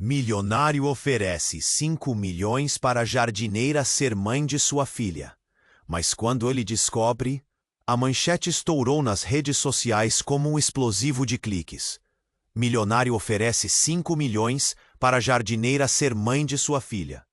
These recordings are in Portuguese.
Milionário oferece 5 milhões para a jardineira ser mãe de sua filha. Mas quando ele descobre, a manchete estourou nas redes sociais como um explosivo de cliques. Milionário oferece 5 milhões para a jardineira ser mãe de sua filha.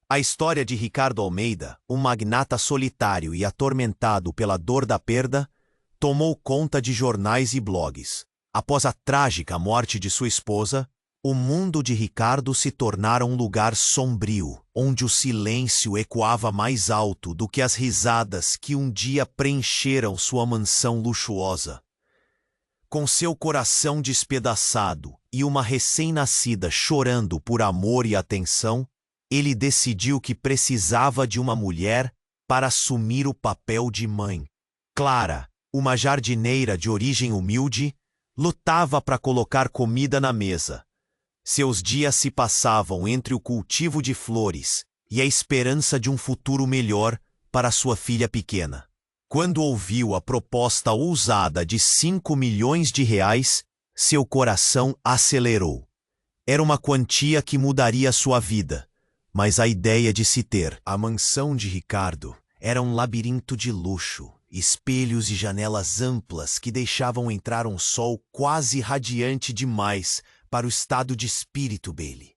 A história de Ricardo Almeida, um magnata solitário e atormentado pela dor da perda, tomou conta de jornais e blogs. Após a trágica morte de sua esposa, o mundo de Ricardo se tornara um lugar sombrio, onde o silêncio ecoava mais alto do que as risadas que um dia preencheram sua mansão luxuosa. Com seu coração despedaçado e uma recém-nascida chorando por amor e atenção, ele decidiu que precisava de uma mulher para assumir o papel de mãe. Clara, uma jardineira de origem humilde, lutava para colocar comida na mesa. Seus dias se passavam entre o cultivo de flores e a esperança de um futuro melhor para sua filha pequena. Quando ouviu a proposta ousada de 5 milhões de reais, seu coração acelerou. Era uma quantia que mudaria sua vida, mas a ideia de se ter a mansão de Ricardo era um labirinto de luxo, espelhos e janelas amplas que deixavam entrar um sol quase radiante demais para o estado de espírito dele.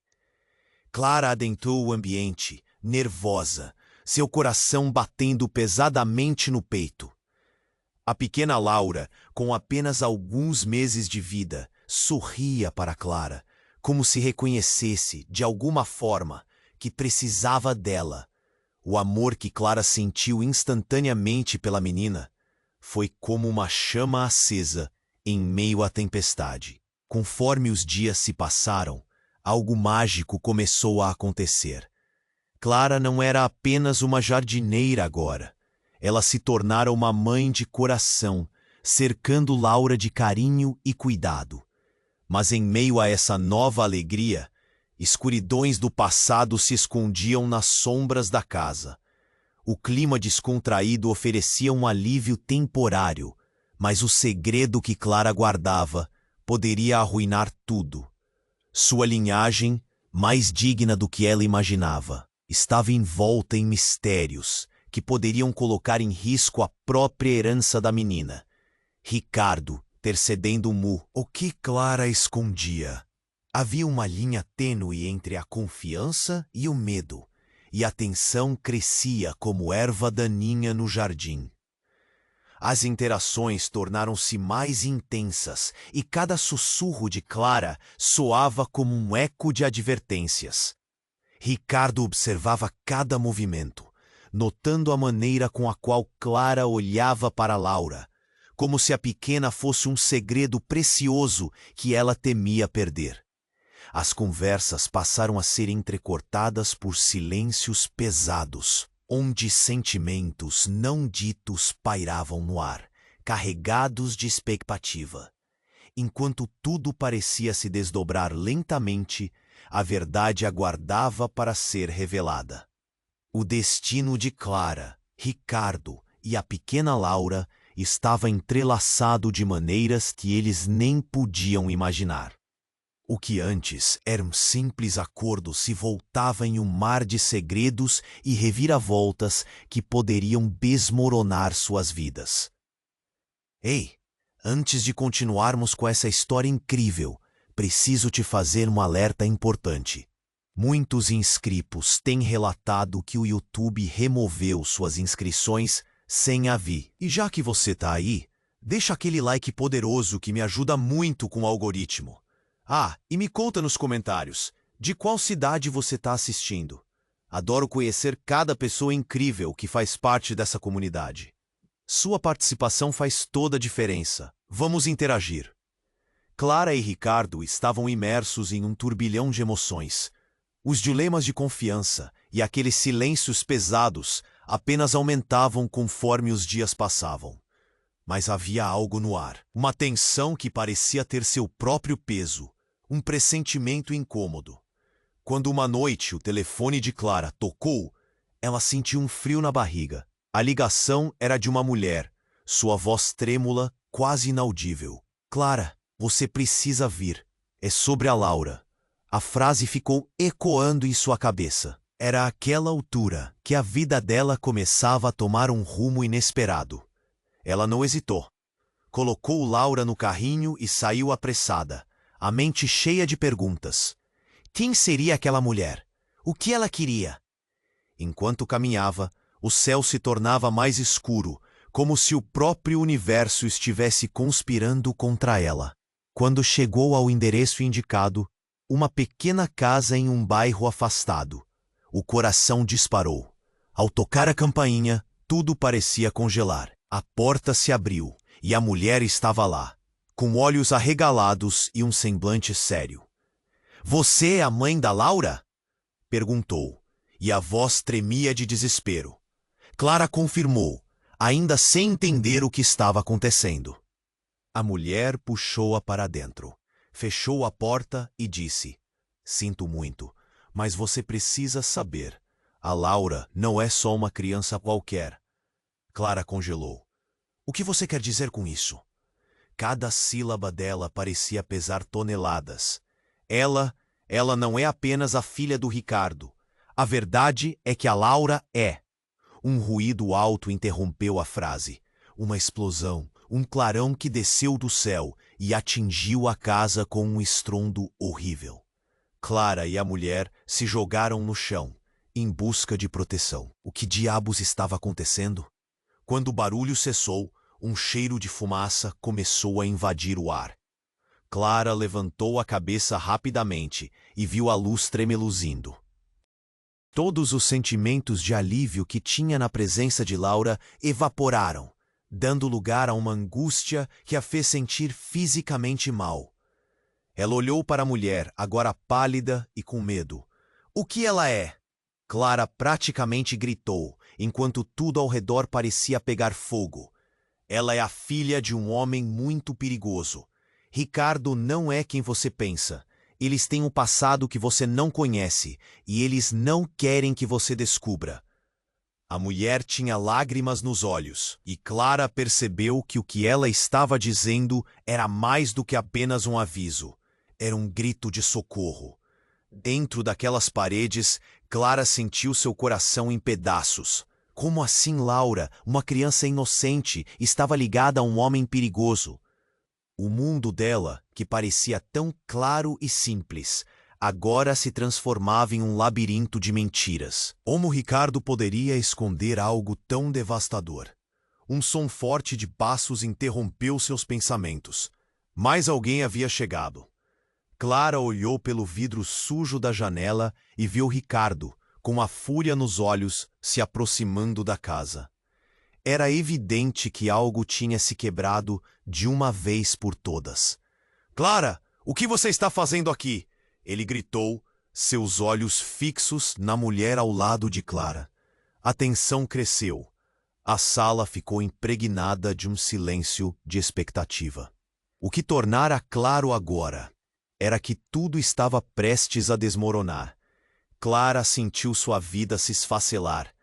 Clara adentrou o ambiente, nervosa, seu coração batendo pesadamente no peito. A pequena Laura, com apenas alguns meses de vida, sorria para Clara, como se reconhecesse, de alguma forma, que precisava dela. O amor que Clara sentiu instantaneamente pela menina foi como uma chama acesa em meio à tempestade. Conforme os dias se passaram, algo mágico começou a acontecer. Clara não era apenas uma jardineira agora. Ela se tornara uma mãe de coração, cercando Laura de carinho e cuidado. Mas em meio a essa nova alegria, escuridões do passado se escondiam nas sombras da casa. O clima descontraído oferecia um alívio temporário, mas o segredo que Clara guardava poderia arruinar tudo. Sua linhagem, mais digna do que ela imaginava, estava envolta em mistérios que poderiam colocar em risco a própria herança da menina. Ricardo intercedendo o que Clara escondia. Havia uma linha tênue entre a confiança e o medo, e a tensão crescia como erva daninha no jardim. As interações tornaram-se mais intensas e cada sussurro de Clara soava como um eco de advertências. Ricardo observava cada movimento, notando a maneira com a qual Clara olhava para Laura, como se a pequena fosse um segredo precioso que ela temia perder. As conversas passaram a ser entrecortadas por silêncios pesados, onde sentimentos não ditos pairavam no ar, carregados de expectativa. Enquanto tudo parecia se desdobrar lentamente, a verdade aguardava para ser revelada. O destino de Clara, Ricardo e a pequena Laura estava entrelaçado de maneiras que eles nem podiam imaginar. O que antes era um simples acordo se voltava em um mar de segredos e reviravoltas que poderiam desmoronar suas vidas. Ei, antes de continuarmos com essa história incrível, preciso te fazer um alerta importante. Muitos inscritos têm relatado que o YouTube removeu suas inscrições sem aviso. E já que você tá aí, deixa aquele like poderoso que me ajuda muito com o algoritmo. Ah, e me conta nos comentários, de qual cidade você está assistindo? Adoro conhecer cada pessoa incrível que faz parte dessa comunidade. Sua participação faz toda a diferença. Vamos interagir. Clara e Ricardo estavam imersos em um turbilhão de emoções. Os dilemas de confiança e aqueles silêncios pesados apenas aumentavam conforme os dias passavam. Mas havia algo no ar, uma tensão que parecia ter seu próprio peso. Um pressentimento incômodo. Quando uma noite o telefone de Clara tocou, ela sentiu um frio na barriga. A ligação era de uma mulher, sua voz trêmula, quase inaudível. Clara, você precisa vir. É sobre a Laura. A frase ficou ecoando em sua cabeça. Era àquela altura que a vida dela começava a tomar um rumo inesperado. Ela não hesitou. Colocou Laura no carrinho e saiu apressada, a mente cheia de perguntas. Quem seria aquela mulher? O que ela queria? Enquanto caminhava, o céu se tornava mais escuro, como se o próprio universo estivesse conspirando contra ela. Quando chegou ao endereço indicado, uma pequena casa em um bairro afastado, o coração disparou. Ao tocar a campainha, tudo parecia congelar. A porta se abriu e a mulher estava lá, com olhos arregalados e um semblante sério. Você é a mãe da Laura? Perguntou, e a voz tremia de desespero. Clara confirmou, ainda sem entender o que estava acontecendo. A mulher puxou-a para dentro, fechou a porta e disse: Sinto muito, mas você precisa saber. A Laura não é só uma criança qualquer. Clara congelou. O que você quer dizer com isso? Cada sílaba dela parecia pesar toneladas. Ela não é apenas a filha do Ricardo. A verdade é que a Laura é. Um ruído alto interrompeu a frase. Uma explosão, um clarão que desceu do céu e atingiu a casa com um estrondo horrível. Clara e a mulher se jogaram no chão, em busca de proteção. O que diabos estava acontecendo? Quando o barulho cessou, um cheiro de fumaça começou a invadir o ar. Clara levantou a cabeça rapidamente e viu a luz tremeluzindo. Todos os sentimentos de alívio que tinha na presença de Laura evaporaram, dando lugar a uma angústia que a fez sentir fisicamente mal. Ela olhou para a mulher, agora pálida e com medo. O que ela é? Clara praticamente gritou, enquanto tudo ao redor parecia pegar fogo. Ela é a filha de um homem muito perigoso. Ricardo não é quem você pensa. Eles têm um passado que você não conhece, e eles não querem que você descubra. A mulher tinha lágrimas nos olhos, e Clara percebeu que o que ela estava dizendo era mais do que apenas um aviso. Era um grito de socorro. Dentro daquelas paredes, Clara sentiu seu coração em pedaços. Como assim Laura, uma criança inocente, estava ligada a um homem perigoso? O mundo dela, que parecia tão claro e simples, agora se transformava em um labirinto de mentiras. Como Ricardo poderia esconder algo tão devastador? Um som forte de passos interrompeu seus pensamentos. Mais alguém havia chegado. Clara olhou pelo vidro sujo da janela e viu Ricardo, com a fúria nos olhos, se aproximando da casa. Era evidente que algo tinha se quebrado de uma vez por todas. Clara, o que você está fazendo aqui? Ele gritou, seus olhos fixos na mulher ao lado de Clara. A tensão cresceu. A sala ficou impregnada de um silêncio de expectativa. O que tornara claro agora era que tudo estava prestes a desmoronar. Clara sentiu sua vida se esfacelar.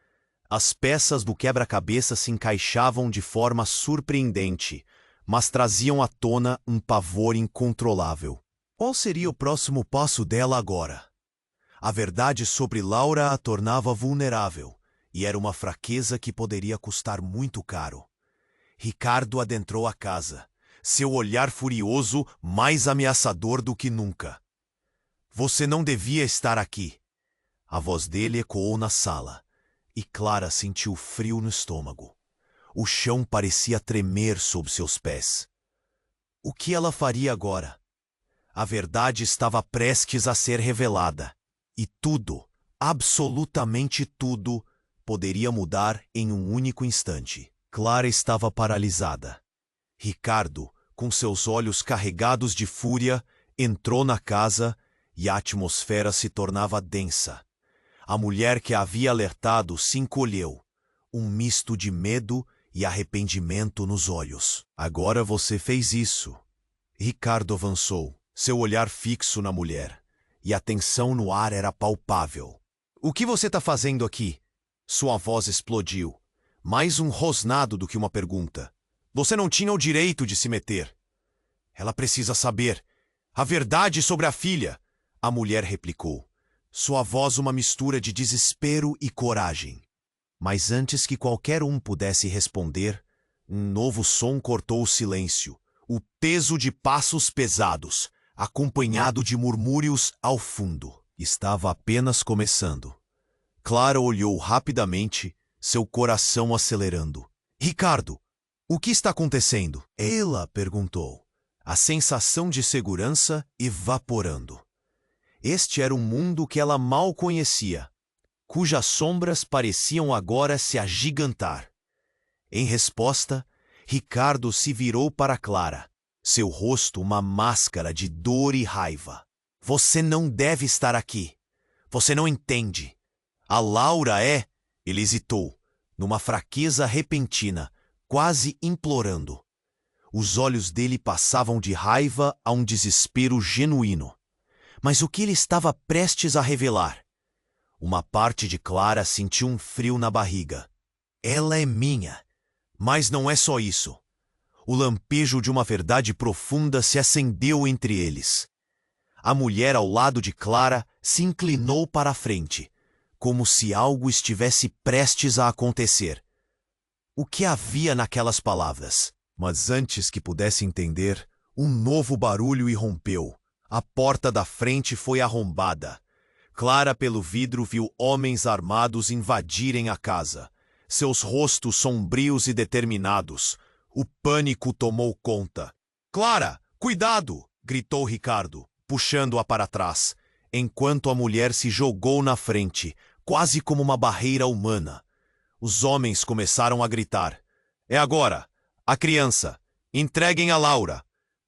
As peças do quebra-cabeça se encaixavam de forma surpreendente, mas traziam à tona um pavor incontrolável. Qual seria o próximo passo dela agora? A verdade sobre Laura a tornava vulnerável, e era uma fraqueza que poderia custar muito caro. Ricardo adentrou a casa, seu olhar furioso mais ameaçador do que nunca. Você não devia estar aqui. A voz dele ecoou na sala, e Clara sentiu frio no estômago. O chão parecia tremer sob seus pés. O que ela faria agora? A verdade estava prestes a ser revelada, e tudo, absolutamente tudo, poderia mudar em um único instante. Clara estava paralisada. Ricardo, com seus olhos carregados de fúria, entrou na casa e a atmosfera se tornava densa. A mulher que a havia alertado se encolheu, um misto de medo e arrependimento nos olhos. Agora você fez isso. Ricardo avançou, seu olhar fixo na mulher, e a tensão no ar era palpável. O que você está fazendo aqui? Sua voz explodiu, mais um rosnado do que uma pergunta. Você não tinha o direito de se meter. Ela precisa saber a verdade sobre a filha. A mulher replicou, sua voz uma mistura de desespero e coragem. Mas antes que qualquer um pudesse responder, um novo som cortou o silêncio, o peso de passos pesados, acompanhado de murmúrios ao fundo. Estava apenas começando. Clara olhou rapidamente, seu coração acelerando. Ricardo, o que está acontecendo? Ela perguntou, a sensação de segurança evaporando. Este era um mundo que ela mal conhecia, cujas sombras pareciam agora se agigantar. Em resposta, Ricardo se virou para Clara, seu rosto uma máscara de dor e raiva. Você não deve estar aqui. Você não entende. A Laura é... Ele hesitou, numa fraqueza repentina, quase implorando. Os olhos dele passavam de raiva a um desespero genuíno. Mas o que ele estava prestes a revelar? Uma parte de Clara sentiu um frio na barriga. Ela é minha. Mas não é só isso. O lampejo de uma verdade profunda se acendeu entre eles. A mulher ao lado de Clara se inclinou para a frente, como se algo estivesse prestes a acontecer. O que havia naquelas palavras? Mas antes que pudesse entender, um novo barulho irrompeu. A porta da frente foi arrombada. Clara, pelo vidro, viu homens armados invadirem a casa. Seus rostos sombrios e determinados. O pânico tomou conta. Clara, cuidado! Gritou Ricardo, puxando-a para trás, enquanto a mulher se jogou na frente, quase como uma barreira humana. Os homens começaram a gritar. É agora! A criança! Entreguem a Laura!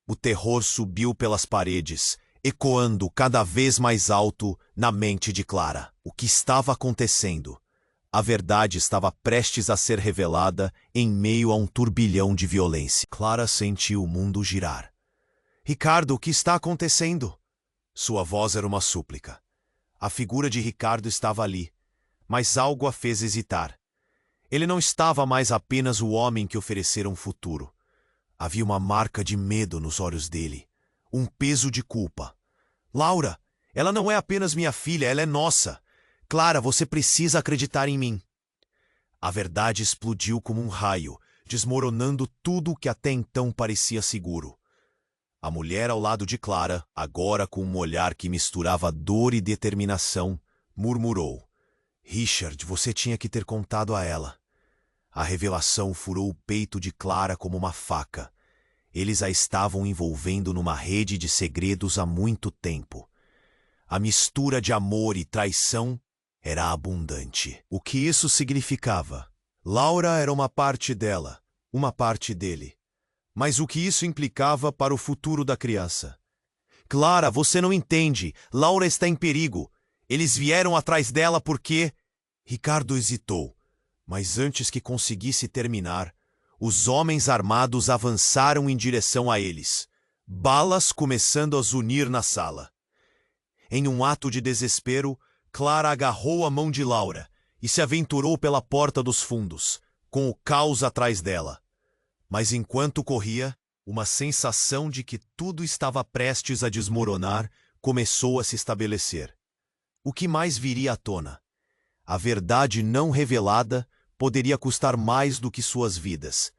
O terror subiu pelas paredes, ecoando cada vez mais alto na mente de Clara. O que estava acontecendo? A verdade estava prestes a ser revelada em meio a um turbilhão de violência. Clara sentiu o mundo girar. Ricardo, o que está acontecendo? Sua voz era uma súplica. A figura de Ricardo estava ali, mas algo a fez hesitar. Ele não estava mais apenas o homem que oferecera um futuro. Havia uma marca de medo nos olhos dele, um peso de culpa. Laura, ela não é apenas minha filha, ela é nossa. Clara, você precisa acreditar em mim. A verdade explodiu como um raio, desmoronando tudo o que até então parecia seguro. A mulher ao lado de Clara, agora com um olhar que misturava dor e determinação, murmurou. Richard, você tinha que ter contado a ela. A revelação furou o peito de Clara como uma faca. Eles a estavam envolvendo numa rede de segredos há muito tempo. A mistura de amor e traição era abundante. O que isso significava? Laura era uma parte dela, uma parte dele. Mas o que isso implicava para o futuro da criança? Clara, você não entende. Laura está em perigo. Eles vieram atrás dela porque... Ricardo hesitou, mas antes que conseguisse terminar, os homens armados avançaram em direção a eles, balas começando a zunir na sala. Em um ato de desespero, Clara agarrou a mão de Laura e se aventurou pela porta dos fundos, com o caos atrás dela. Mas enquanto corria, uma sensação de que tudo estava prestes a desmoronar começou a se estabelecer. O que mais viria à tona? A verdade não revelada poderia custar mais do que suas vidas.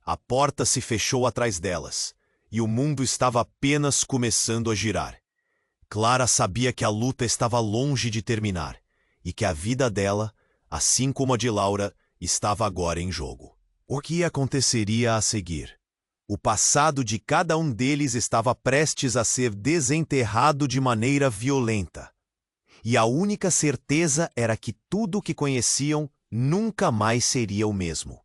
A porta se fechou atrás delas, e o mundo estava apenas começando a girar. Clara sabia que a luta estava longe de terminar, e que a vida dela, assim como a de Laura, estava agora em jogo. O que aconteceria a seguir? O passado de cada um deles estava prestes a ser desenterrado de maneira violenta. E a única certeza era que tudo o que conheciam nunca mais seria o mesmo.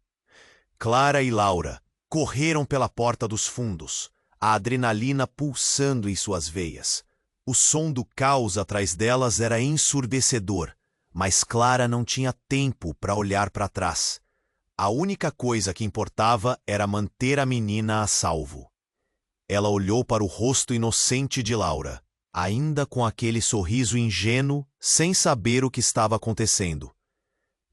Clara e Laura correram pela porta dos fundos, a adrenalina pulsando em suas veias. O som do caos atrás delas era ensurdecedor, mas Clara não tinha tempo para olhar para trás. A única coisa que importava era manter a menina a salvo. Ela olhou para o rosto inocente de Laura, ainda com aquele sorriso ingênuo, sem saber o que estava acontecendo.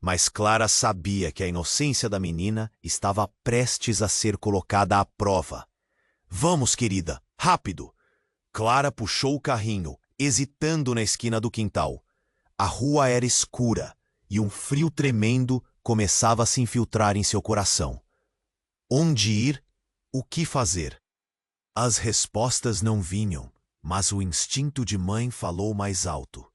Mas Clara sabia que a inocência da menina estava prestes a ser colocada à prova. Vamos, querida, rápido! Clara puxou o carrinho, hesitando na esquina do quintal. A rua era escura e um frio tremendo começava a se infiltrar em seu coração. Onde ir? O que fazer? As respostas não vinham, mas o instinto de mãe falou mais alto.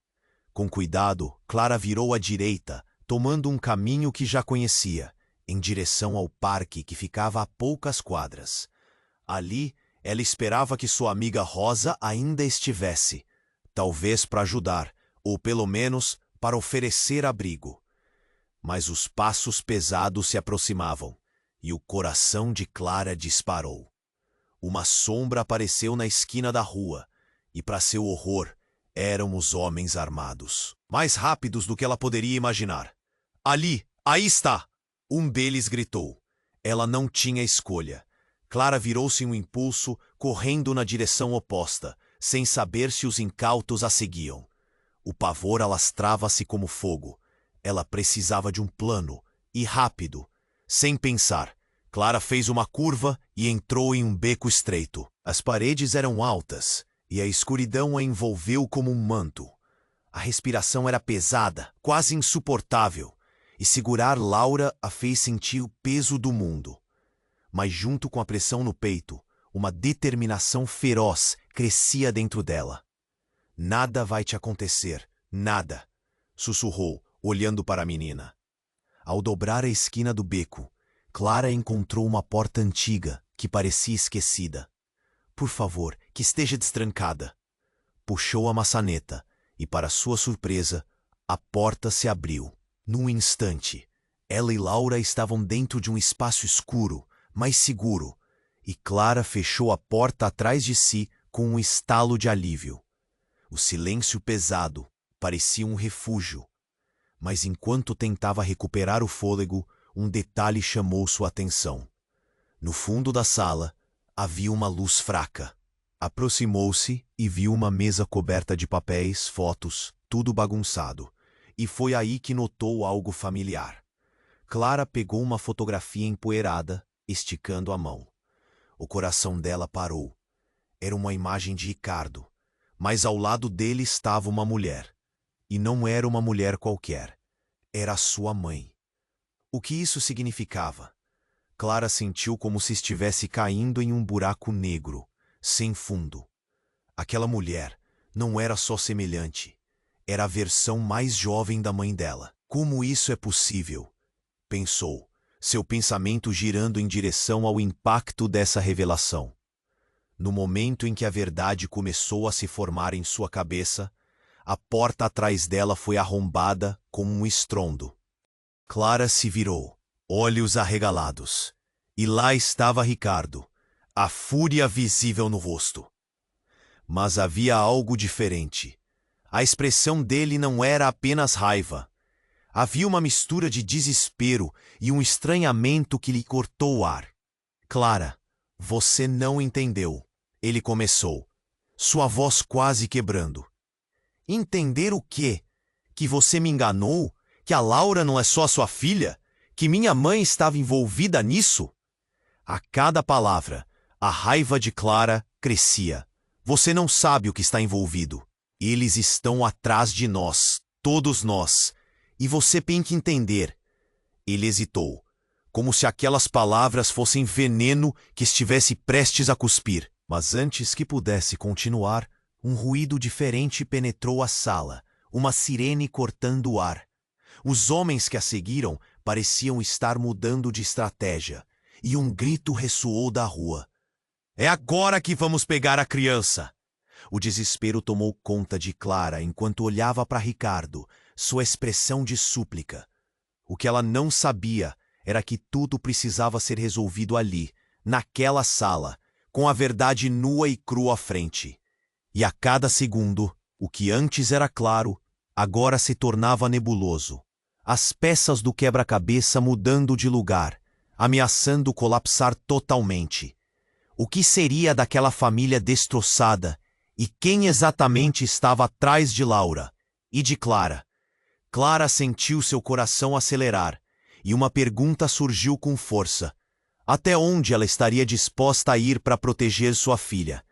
Com cuidado, Clara virou à direita, tomando um caminho que já conhecia, em direção ao parque que ficava a poucas quadras. Ali, ela esperava que sua amiga Rosa ainda estivesse, talvez para ajudar, ou pelo menos para oferecer abrigo. Mas os passos pesados se aproximavam, e o coração de Clara disparou. Uma sombra apareceu na esquina da rua, e para seu horror, eram os homens armados. Mais rápidos do que ela poderia imaginar. Ali, aí está! Um deles gritou. Ela não tinha escolha. Clara virou-se em um impulso, correndo na direção oposta, sem saber se os incautos a seguiam. O pavor alastrava-se como fogo. Ela precisava de um plano, e rápido. Sem pensar, Clara fez uma curva e entrou em um beco estreito. As paredes eram altas, e a escuridão a envolveu como um manto. A respiração era pesada, quase insuportável, e segurar Laura a fez sentir o peso do mundo. Mas junto com a pressão no peito, uma determinação feroz crescia dentro dela. Nada vai te acontecer, nada, sussurrou, olhando para a menina. Ao dobrar a esquina do beco, Clara encontrou uma porta antiga que parecia esquecida. Por favor, que esteja destrancada. Puxou a maçaneta e, para sua surpresa, a porta se abriu. Num instante, ela e Laura estavam dentro de um espaço escuro, mas seguro, e Clara fechou a porta atrás de si com um estalo de alívio. O silêncio pesado parecia um refúgio. Mas enquanto tentava recuperar o fôlego, um detalhe chamou sua atenção. No fundo da sala, havia uma luz fraca. Aproximou-se e viu uma mesa coberta de papéis, fotos, tudo bagunçado. E foi aí que notou algo familiar. Clara pegou uma fotografia empoeirada, esticando a mão. O coração dela parou. Era uma imagem de Ricardo, mas ao lado dele estava uma mulher. E não era uma mulher qualquer. Era a sua mãe. O que isso significava? Clara sentiu como se estivesse caindo em um buraco negro, sem fundo. Aquela mulher não era só semelhante. Era a versão mais jovem da mãe dela. Como isso é possível? Pensou, seu pensamento girando em direção ao impacto dessa revelação. No momento em que a verdade começou a se formar em sua cabeça, a porta atrás dela foi arrombada com um estrondo. Clara se virou, olhos arregalados, e lá estava Ricardo, a fúria visível no rosto. Mas havia algo diferente. A expressão dele não era apenas raiva. Havia uma mistura de desespero e um estranhamento que lhe cortou o ar. Clara, você não entendeu, ele começou, sua voz quase quebrando. Entender o quê? Que você me enganou? Que a Laura não é só sua filha? Que minha mãe estava envolvida nisso? A cada palavra, a raiva de Clara crescia. Você não sabe o que está envolvido. Eles estão atrás de nós, todos nós. E você tem que entender. Ele hesitou, como se aquelas palavras fossem veneno que estivesse prestes a cuspir. Mas antes que pudesse continuar, um ruído diferente penetrou a sala, uma sirene cortando o ar. Os homens que a seguiram pareciam estar mudando de estratégia, e um grito ressoou da rua. É agora que vamos pegar a criança! O desespero tomou conta de Clara enquanto olhava para Ricardo, sua expressão de súplica. O que ela não sabia era que tudo precisava ser resolvido ali, naquela sala, com a verdade nua e crua à frente. E a cada segundo, o que antes era claro, agora se tornava nebuloso. As peças do quebra-cabeça mudando de lugar, ameaçando colapsar totalmente. O que seria daquela família destroçada? E quem exatamente estava atrás de Laura e de Clara? Clara sentiu seu coração acelerar, e uma pergunta surgiu com força. Até onde ela estaria disposta a ir para proteger sua filha?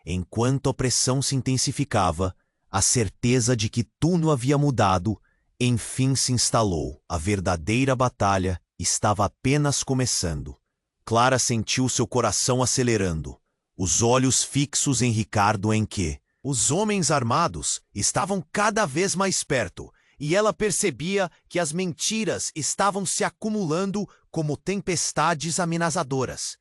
Enquanto a pressão se intensificava, A certeza de que tudo havia mudado, enfim se instalou. A verdadeira batalha estava apenas começando. Clara sentiu seu coração acelerando, os olhos fixos em Ricardo em que os homens armados estavam cada vez mais perto, e ela percebia que as mentiras estavam se acumulando como tempestades ameaçadoras.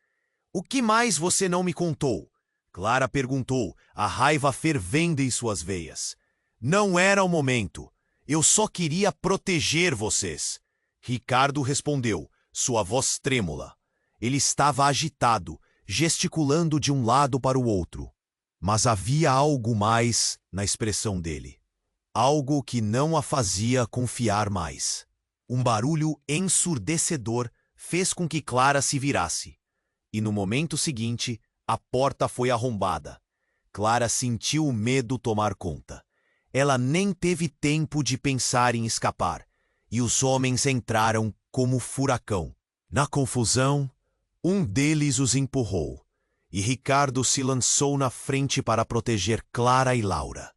"O que mais você não me contou?" Clara perguntou, a raiva fervendo em suas veias. "Não era o momento. Eu só queria proteger vocês." Ricardo respondeu, sua voz trêmula. Ele estava agitado, gesticulando de um lado para o outro. Mas havia algo mais na expressão dele. Algo que não a fazia confiar mais. Um barulho ensurdecedor fez com que Clara se virasse. E no momento seguinte, a porta foi arrombada. Clara sentiu o medo tomar conta. Ela nem teve tempo de pensar em escapar, e os homens entraram como furacão. Na confusão, um deles os empurrou, e Ricardo se lançou na frente para proteger Clara e Laura.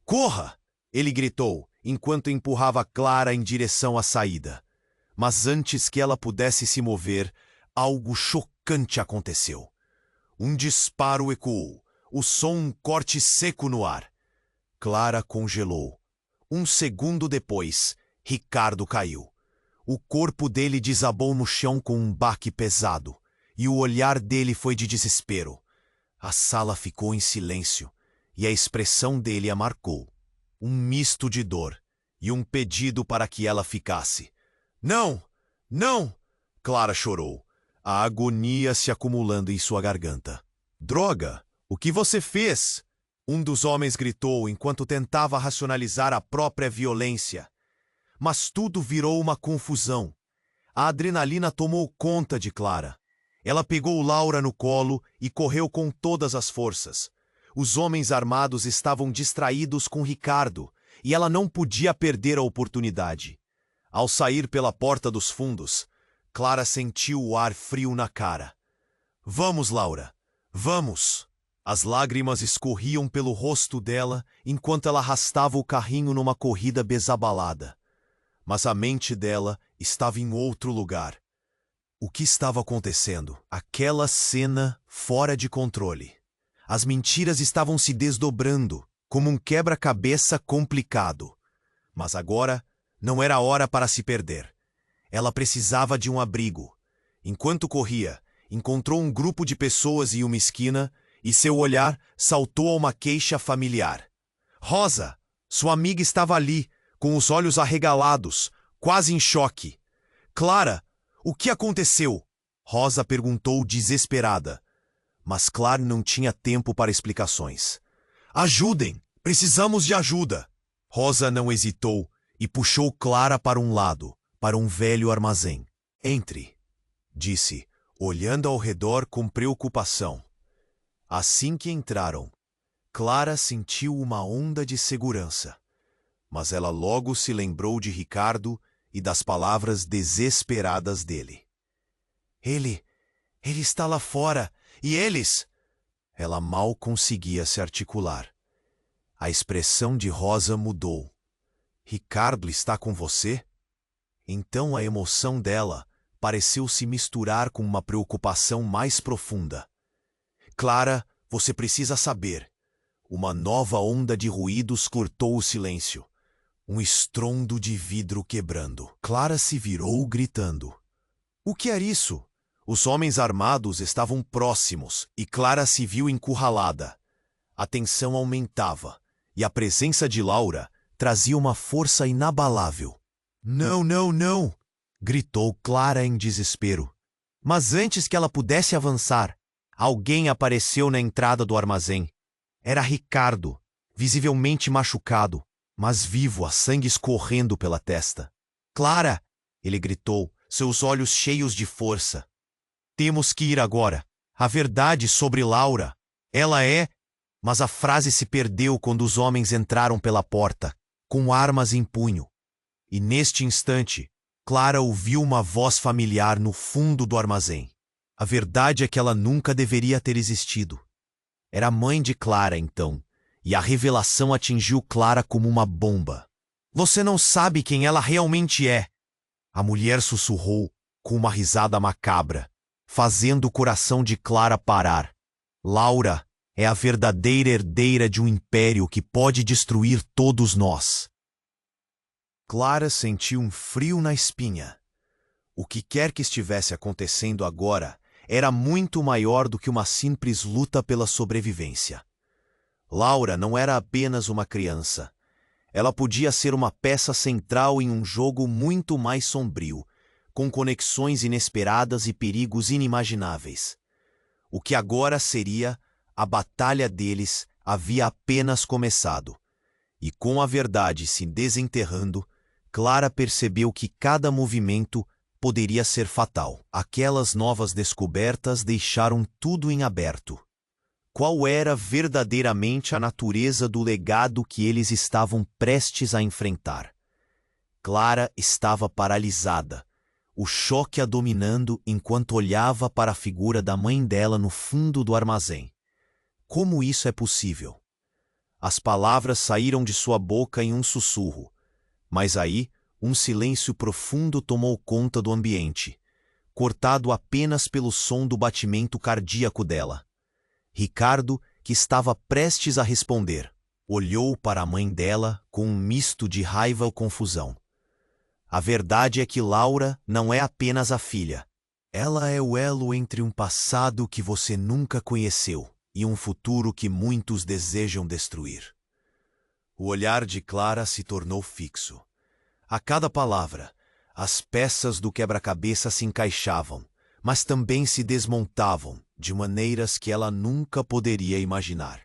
"Corra!" ele gritou, enquanto empurrava Clara em direção à saída. Mas antes que ela pudesse se mover, algo chocante aconteceu. Um disparo ecoou, o som um corte seco no ar. Clara congelou. Um segundo depois, Ricardo caiu. O corpo dele desabou no chão com um baque pesado, e o olhar dele foi de desespero. A sala ficou em silêncio, e a expressão dele a marcou. Um misto de dor e um pedido para que ela ficasse. "Não! Não!" Clara chorou, a agonia se acumulando em sua garganta. "Droga! O que você fez?" Um dos homens gritou enquanto tentava racionalizar a própria violência. Mas tudo virou uma confusão. A adrenalina tomou conta de Clara. Ela pegou Laura no colo e correu com todas as forças. Os homens armados estavam distraídos com Ricardo, e ela não podia perder a oportunidade. Ao sair pela porta dos fundos, Clara sentiu o ar frio na cara. "Vamos, Laura, vamos!" As lágrimas escorriam pelo rosto dela enquanto ela arrastava o carrinho numa corrida desabalada. Mas a mente dela estava em outro lugar. O que estava acontecendo? Aquela cena fora de controle. As mentiras estavam se desdobrando, como um quebra-cabeça complicado. Mas agora não era hora para se perder. Ela precisava de um abrigo. Enquanto corria, encontrou um grupo de pessoas em uma esquina e seu olhar saltou a uma queixa familiar. Rosa, sua amiga, estava ali, com os olhos arregalados, quase em choque. "Clara, o que aconteceu?" Rosa perguntou desesperada. Mas Clara não tinha tempo para explicações. "Ajudem! Precisamos de ajuda!" Rosa não hesitou e puxou Clara para um lado, para um velho armazém. "Entre", disse, olhando ao redor com preocupação. Assim que entraram, Clara sentiu uma onda de segurança. Mas ela logo se lembrou de Ricardo e das palavras desesperadas dele. Ele está lá fora, e eles..." Ela mal conseguia se articular. A expressão de Rosa mudou. "Ricardo está com você?" Então a emoção dela pareceu se misturar com uma preocupação mais profunda. "Clara, você precisa saber." Uma nova onda de ruídos cortou o silêncio. Um estrondo de vidro quebrando. Clara se virou gritando. O que era isso? Os homens armados estavam próximos e Clara se viu encurralada. A tensão aumentava e a presença de Laura trazia uma força inabalável. "Não, não, não!" gritou Clara em desespero. Mas antes que ela pudesse avançar, alguém apareceu na entrada do armazém. Era Ricardo, visivelmente machucado, mas vivo, a sangue escorrendo pela testa. "Clara!" ele gritou, seus olhos cheios de força. "Temos que ir agora. A verdade sobre Laura. Ela é..." Mas a frase se perdeu quando os homens entraram pela porta, com armas em punho. E neste instante, Clara ouviu uma voz familiar no fundo do armazém. A verdade é que ela nunca deveria ter existido. Era a mãe de Clara, então, e a revelação atingiu Clara como uma bomba. Você não sabe quem ela realmente é. A mulher sussurrou com uma risada macabra, fazendo o coração de Clara parar. Laura é a verdadeira herdeira de um império que pode destruir todos nós. Clara sentiu um frio na espinha. O que quer que estivesse acontecendo agora era muito maior do que uma simples luta pela sobrevivência. Laura não era apenas uma criança. Ela podia ser uma peça central em um jogo muito mais sombrio, com conexões inesperadas e perigos inimagináveis. O que agora seria a batalha deles havia apenas começado. E com a verdade se desenterrando, Clara percebeu que cada movimento poderia ser fatal. Aquelas novas descobertas deixaram tudo em aberto. Qual era verdadeiramente a natureza do legado que eles estavam prestes a enfrentar? Clara estava paralisada, o choque a dominando enquanto olhava para a figura da mãe dela no fundo do armazém. Como isso é possível? As palavras saíram de sua boca em um sussurro, mas aí um silêncio profundo tomou conta do ambiente, cortado apenas pelo som do batimento cardíaco dela. Ricardo, que estava prestes a responder, olhou para a mãe dela com um misto de raiva e confusão. A verdade é que Laura não é apenas a filha. Ela é o elo entre um passado que você nunca conheceu e um futuro que muitos desejam destruir. O olhar de Clara se tornou fixo. A cada palavra, as peças do quebra-cabeça se encaixavam, mas também se desmontavam de maneiras que ela nunca poderia imaginar.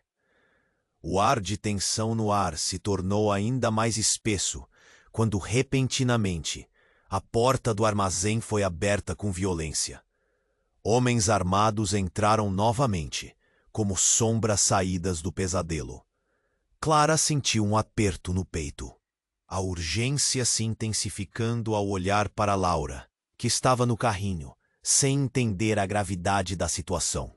O ar de tensão no ar se tornou ainda mais espesso quando, repentinamente, a porta do armazém foi aberta com violência. Homens armados entraram novamente, como sombras saídas do pesadelo. Clara sentiu um aperto no peito. A urgência se intensificando ao olhar para Laura, que estava no carrinho, sem entender a gravidade da situação.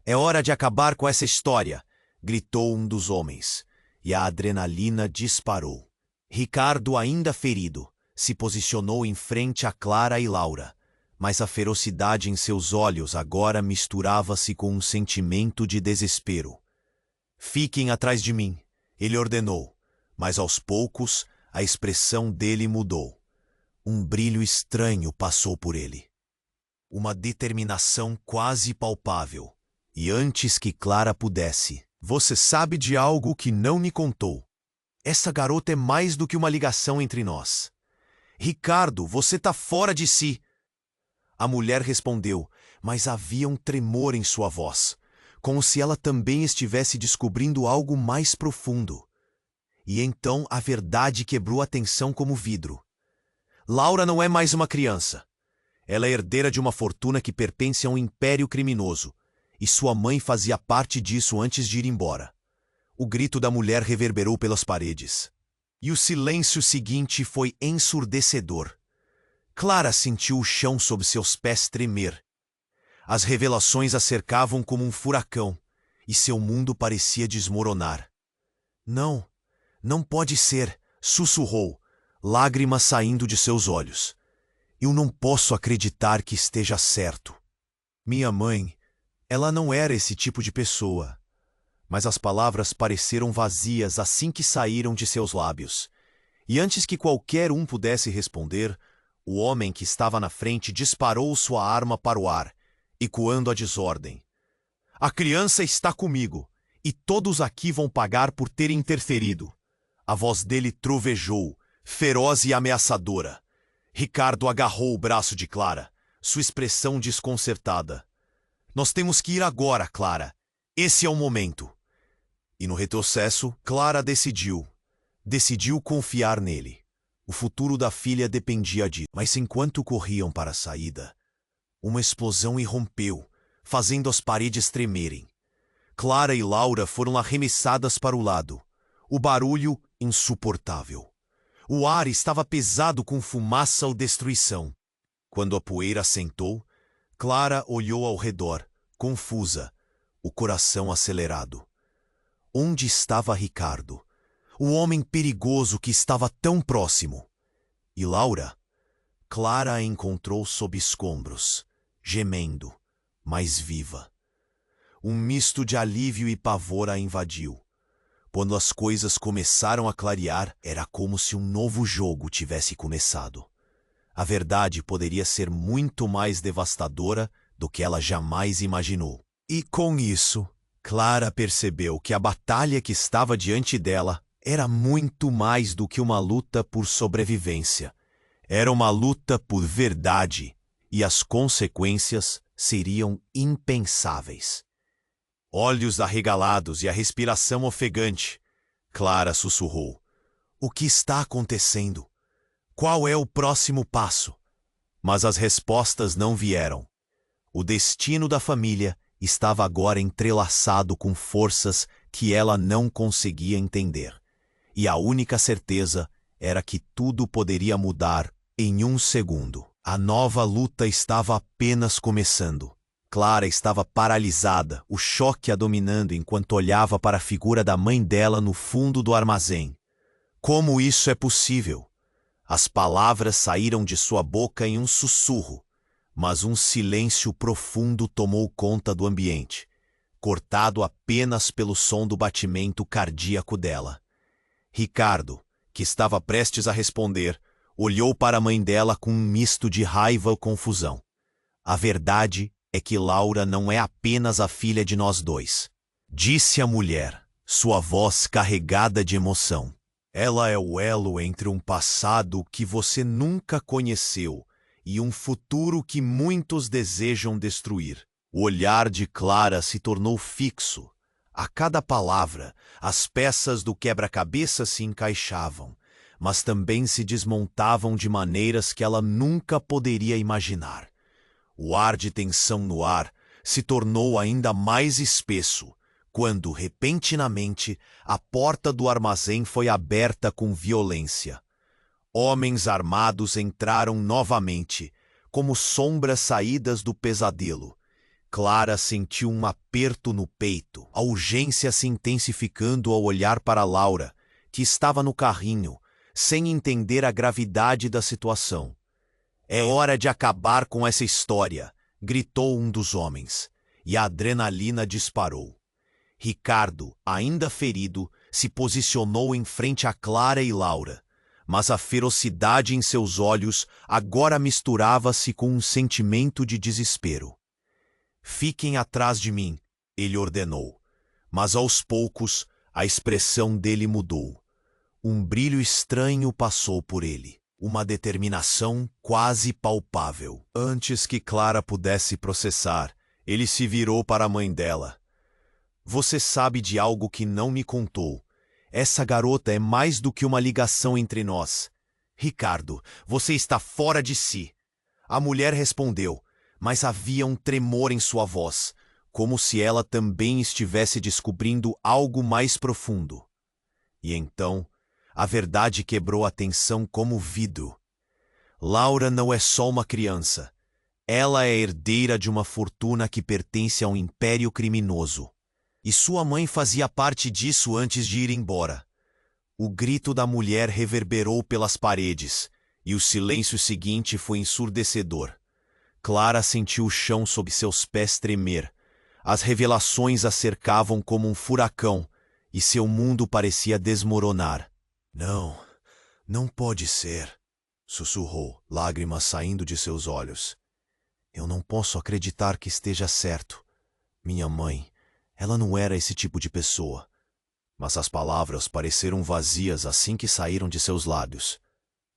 "É hora de acabar com essa história!" gritou um dos homens, e a adrenalina disparou. Ricardo, ainda ferido, se posicionou em frente a Clara e Laura, mas a ferocidade em seus olhos agora misturava-se com um sentimento de desespero. "Fiquem atrás de mim", ele ordenou, mas aos poucos a expressão dele mudou. Um brilho estranho passou por ele. Uma determinação quase palpável. E antes que Clara pudesse, "Você sabe de algo que não me contou. Essa garota é mais do que uma ligação entre nós. Ricardo, você tá fora de si." A mulher respondeu, mas havia um tremor em sua voz, como se ela também estivesse descobrindo algo mais profundo. E então a verdade quebrou a tensão como vidro. Laura não é mais uma criança. Ela é herdeira de uma fortuna que pertence a um império criminoso, e sua mãe fazia parte disso antes de ir embora. O grito da mulher reverberou pelas paredes. E o silêncio seguinte foi ensurdecedor. Clara sentiu o chão sob seus pés tremer. As revelações a cercavam como um furacão, e seu mundo parecia desmoronar. "Não, não pode ser", sussurrou, lágrimas saindo de seus olhos. "Eu não posso acreditar que esteja certo. Minha mãe, ela não era esse tipo de pessoa." Mas as palavras pareceram vazias assim que saíram de seus lábios. E antes que qualquer um pudesse responder, o homem que estava na frente disparou sua arma para o ar, ecoando a desordem. "A criança está comigo, e todos aqui vão pagar por terem interferido." A voz dele trovejou, feroz e ameaçadora. Ricardo agarrou o braço de Clara, sua expressão desconcertada. "Nós temos que ir agora, Clara. Esse é o momento." E no retrocesso, Clara decidiu confiar nele. O futuro da filha dependia disso. Mas enquanto corriam para a saída, uma explosão irrompeu, fazendo as paredes tremerem. Clara e Laura foram arremessadas para o lado. O barulho insuportável. O ar estava pesado com fumaça ou destruição. Quando a poeira assentou, Clara olhou ao redor, confusa, o coração acelerado. Onde estava Ricardo? O homem perigoso que estava tão próximo. E Laura? Clara a encontrou sob escombros, gemendo, mas viva. Um misto de alívio e pavor a invadiu. Quando as coisas começaram a clarear, era como se um novo jogo tivesse começado. A verdade poderia ser muito mais devastadora do que ela jamais imaginou. E com isso, Clara percebeu que a batalha que estava diante dela era muito mais do que uma luta por sobrevivência. Era uma luta por verdade, e as consequências seriam impensáveis. Olhos arregalados e a respiração ofegante, Clara sussurrou. O que está acontecendo? Qual é o próximo passo? Mas as respostas não vieram. O destino da família estava agora entrelaçado com forças que ela não conseguia entender. E a única certeza era que tudo poderia mudar em um segundo. A nova luta estava apenas começando. Clara estava paralisada, o choque a dominando enquanto olhava para a figura da mãe dela no fundo do armazém. Como isso é possível? As palavras saíram de sua boca em um sussurro, mas um silêncio profundo tomou conta do ambiente, cortado apenas pelo som do batimento cardíaco dela. Ricardo, que estava prestes a responder, olhou para a mãe dela com um misto de raiva e confusão. A verdade é que Laura não é apenas a filha de nós dois, disse a mulher, sua voz carregada de emoção. Ela é o elo entre um passado que você nunca conheceu e um futuro que muitos desejam destruir. O olhar de Clara se tornou fixo. A cada palavra, as peças do quebra-cabeça se encaixavam, mas também se desmontavam de maneiras que ela nunca poderia imaginar. O ar de tensão no ar se tornou ainda mais espesso, quando, repentinamente, a porta do armazém foi aberta com violência. Homens armados entraram novamente, como sombras saídas do pesadelo. Clara sentiu um aperto no peito, a urgência se intensificando ao olhar para Laura, que estava no carrinho, sem entender a gravidade da situação. É hora de acabar com essa história, gritou um dos homens, e a adrenalina disparou. Ricardo, ainda ferido, se posicionou em frente a Clara e Laura, mas a ferocidade em seus olhos agora misturava-se com um sentimento de desespero. Fiquem atrás de mim, ele ordenou, mas aos poucos a expressão dele mudou. Um brilho estranho passou por ele, uma determinação quase palpável. Antes que Clara pudesse processar, ele se virou para a mãe dela. Você sabe de algo que não me contou. Essa garota é mais do que uma ligação entre nós. Ricardo, você está fora de si. A mulher respondeu, mas havia um tremor em sua voz, como se ela também estivesse descobrindo algo mais profundo. E então, a verdade quebrou a tensão como vidro. Laura não é só uma criança. Ela é herdeira de uma fortuna que pertence a um império criminoso. E sua mãe fazia parte disso antes de ir embora. O grito da mulher reverberou pelas paredes, e o silêncio seguinte foi ensurdecedor. Clara sentiu o chão sob seus pés tremer. As revelações a cercavam como um furacão, e seu mundo parecia desmoronar. Não, não pode ser, sussurrou, lágrimas saindo de seus olhos. Eu não posso acreditar que esteja certo. Minha mãe, ela não era esse tipo de pessoa. Mas as palavras pareceram vazias assim que saíram de seus lábios.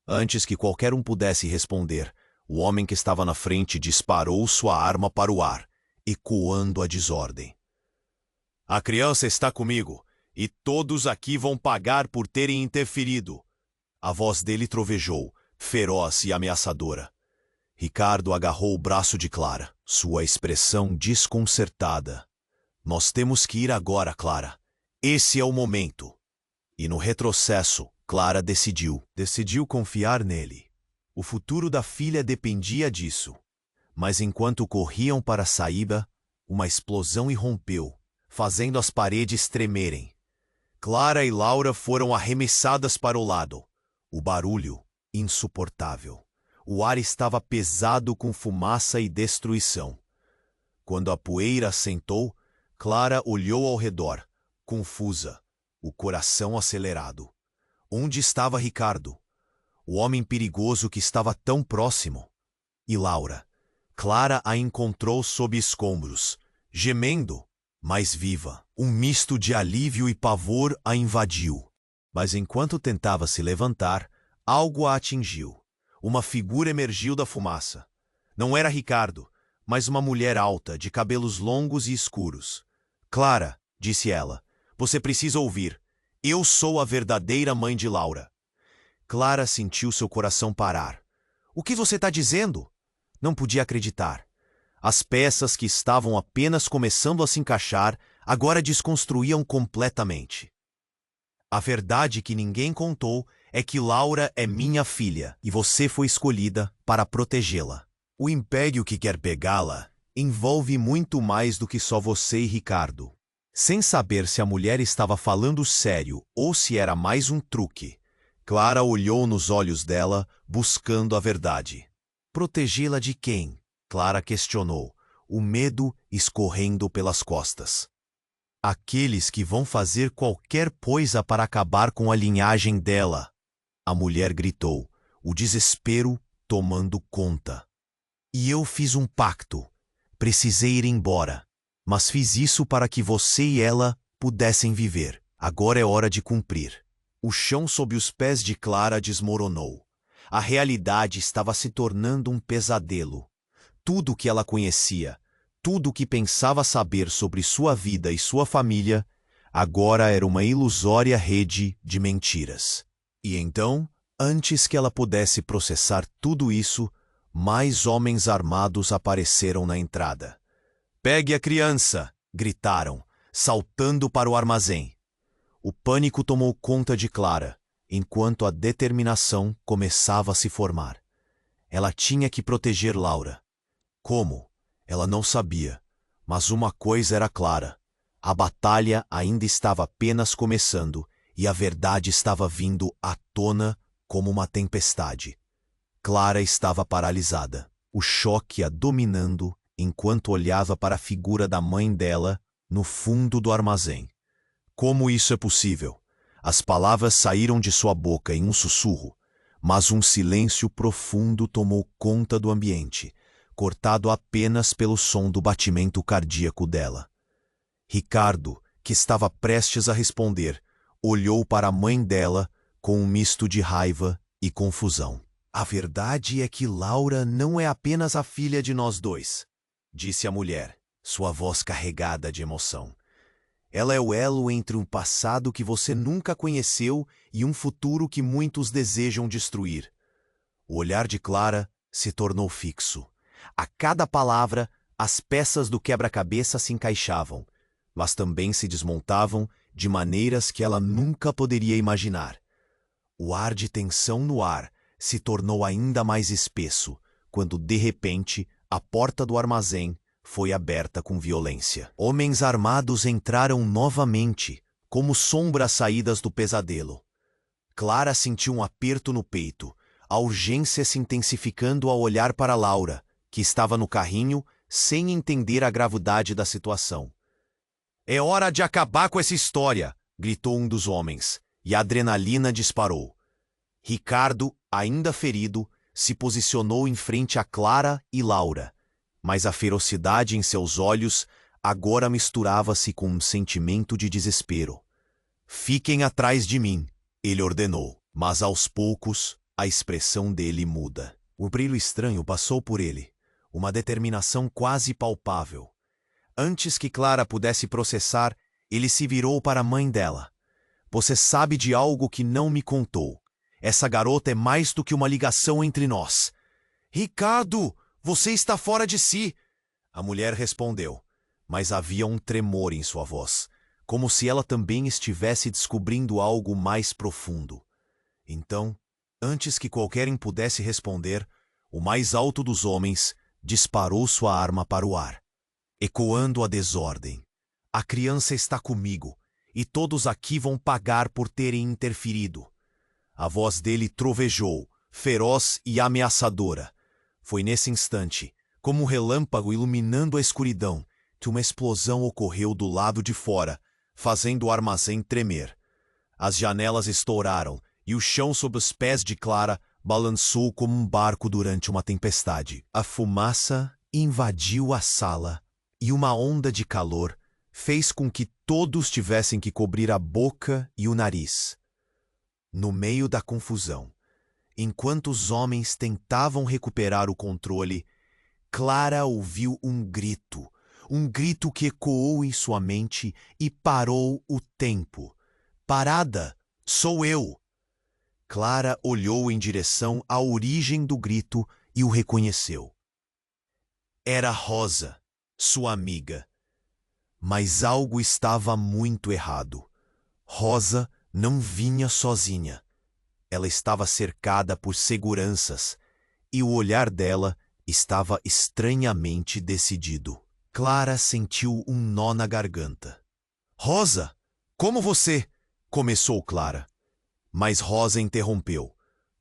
Antes que qualquer um pudesse responder, o homem que estava na frente disparou sua arma para o ar, ecoando a desordem. A criança está comigo, e todos aqui vão pagar por terem interferido. A voz dele trovejou, feroz e ameaçadora. Ricardo agarrou o braço de Clara, sua expressão desconcertada. Nós temos que ir agora, Clara. Esse é o momento. E no retrocesso, Clara decidiu confiar nele. O futuro da filha dependia disso. Mas enquanto corriam para a saída, uma explosão irrompeu, fazendo as paredes tremerem. Clara e Laura foram arremessadas para o lado. O barulho, insuportável. O ar estava pesado com fumaça e destruição. Quando a poeira assentou, Clara olhou ao redor, confusa, o coração acelerado. Onde estava Ricardo? O homem perigoso que estava tão próximo. E Laura? Clara a encontrou sob escombros, gemendo, mas viva. Um misto de alívio e pavor a invadiu. Mas enquanto tentava se levantar, algo a atingiu. Uma figura emergiu da fumaça. Não era Ricardo, mas uma mulher alta, de cabelos longos e escuros. Clara, disse ela, você precisa ouvir. Eu sou a verdadeira mãe de Laura. Clara sentiu seu coração parar. O que você está dizendo? Não podia acreditar. As peças que estavam apenas começando a se encaixar agora desconstruíam completamente. A verdade que ninguém contou é que Laura é minha filha e você foi escolhida para protegê-la. O império que quer pegá-la envolve muito mais do que só você e Ricardo. Sem saber se a mulher estava falando sério ou se era mais um truque, Clara olhou nos olhos dela, buscando a verdade. Protegê-la de quem? Clara questionou, o medo escorrendo pelas costas. Aqueles que vão fazer qualquer coisa para acabar com a linhagem dela. A mulher gritou, o desespero tomando conta. E eu fiz um pacto. Precisei ir embora. Mas fiz isso para que você e ela pudessem viver. Agora é hora de cumprir. O chão sob os pés de Clara desmoronou. A realidade estava se tornando um pesadelo. Tudo o que ela conhecia, tudo o que pensava saber sobre sua vida e sua família, agora era uma ilusória rede de mentiras. E então, antes que ela pudesse processar tudo isso, mais homens armados apareceram na entrada. Pegue a criança! Gritaram, saltando para o armazém. O pânico tomou conta de Clara, enquanto a determinação começava a se formar. Ela tinha que proteger Laura. Como? Ela não sabia, mas uma coisa era clara. A batalha ainda estava apenas começando e a verdade estava vindo à tona como uma tempestade. Clara estava paralisada, o choque a dominando enquanto olhava para a figura da mãe dela no fundo do armazém. Como isso é possível? As palavras saíram de sua boca em um sussurro, mas um silêncio profundo tomou conta do ambiente, cortado apenas pelo som do batimento cardíaco dela. Ricardo, que estava prestes a responder, olhou para a mãe dela com um misto de raiva e confusão. A verdade é que Laura não é apenas a filha de nós dois, disse a mulher, sua voz carregada de emoção. Ela é o elo entre um passado que você nunca conheceu e um futuro que muitos desejam destruir. O olhar de Clara se tornou fixo. A cada palavra, as peças do quebra-cabeça se encaixavam, mas também se desmontavam de maneiras que ela nunca poderia imaginar. O ar de tensão no ar se tornou ainda mais espesso, quando, de repente, a porta do armazém foi aberta com violência. Homens armados entraram novamente, como sombras saídas do pesadelo. Clara sentiu um aperto no peito, a urgência se intensificando ao olhar para Laura, que estava no carrinho, sem entender a gravidade da situação. É hora de acabar com essa história, gritou um dos homens, e a adrenalina disparou. Ricardo, ainda ferido, se posicionou em frente a Clara e Laura, mas a ferocidade em seus olhos agora misturava-se com um sentimento de desespero. Fiquem atrás de mim, ele ordenou, mas aos poucos a expressão dele muda. O brilho estranho passou por ele, uma determinação quase palpável. Antes que Clara pudesse processar, ele se virou para a mãe dela. Você sabe de algo que não me contou. Essa garota é mais do que uma ligação entre nós. Ricardo, você está fora de si! A mulher respondeu, mas havia um tremor em sua voz, como se ela também estivesse descobrindo algo mais profundo. Então, antes que qualquer um pudesse responder, o mais alto dos homens disparou sua arma para o ar, ecoando a desordem. A criança está comigo. e todos aqui vão pagar por terem interferido. A voz dele trovejou, feroz e ameaçadora. Foi nesse instante, como um relâmpago iluminando a escuridão, que uma explosão ocorreu do lado de fora, fazendo o armazém tremer. As janelas estouraram e o chão sob os pés de Clara balançou como um barco durante uma tempestade. A fumaça invadiu a sala e uma onda de calor fez com que todos tivessem que cobrir a boca e o nariz. No meio da confusão, enquanto os homens tentavam recuperar o controle, Clara ouviu um grito que ecoou em sua mente e parou o tempo. Parada! Sou eu! Clara olhou em direção à origem do grito e o reconheceu. Era Rosa, sua amiga. Mas algo estava muito errado. Rosa não vinha sozinha. Ela estava cercada por seguranças e o olhar dela estava estranhamente decidido. Clara sentiu um nó na garganta. Rosa, como você? Começou Clara. Mas Rosa interrompeu.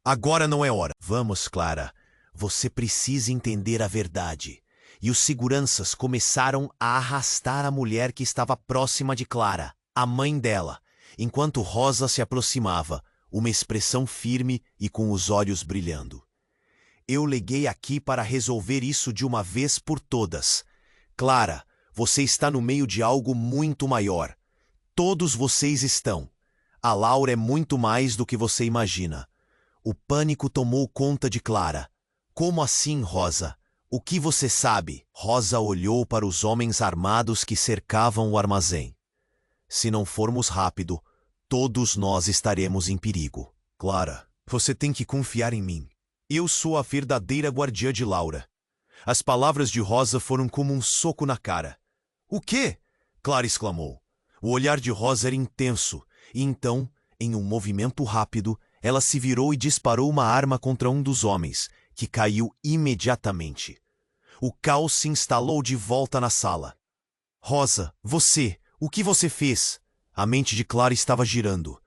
Agora não é hora. Vamos, Clara. Você precisa entender a verdade. E os seguranças começaram a arrastar a mulher que estava próxima de Clara, a mãe dela, enquanto Rosa se aproximava, uma expressão firme e com os olhos brilhando. Eu liguei aqui para resolver isso de uma vez por todas. Clara, você está no meio de algo muito maior. Todos vocês estão. A Laura é muito mais do que você imagina. O pânico tomou conta de Clara. Como assim, Rosa? O que você sabe? Rosa olhou para os homens armados que cercavam o armazém. Se não formos rápido, todos nós estaremos em perigo. Clara, você tem que confiar em mim. Eu sou a verdadeira guardiã de Laura. As palavras de Rosa foram como um soco na cara. O quê? Clara exclamou. O olhar de Rosa era intenso, e então, em um movimento rápido, ela se virou e disparou uma arma contra um dos homens, que caiu imediatamente. O caos se instalou de volta na sala. Rosa, o que você fez? A mente de Clara estava girando.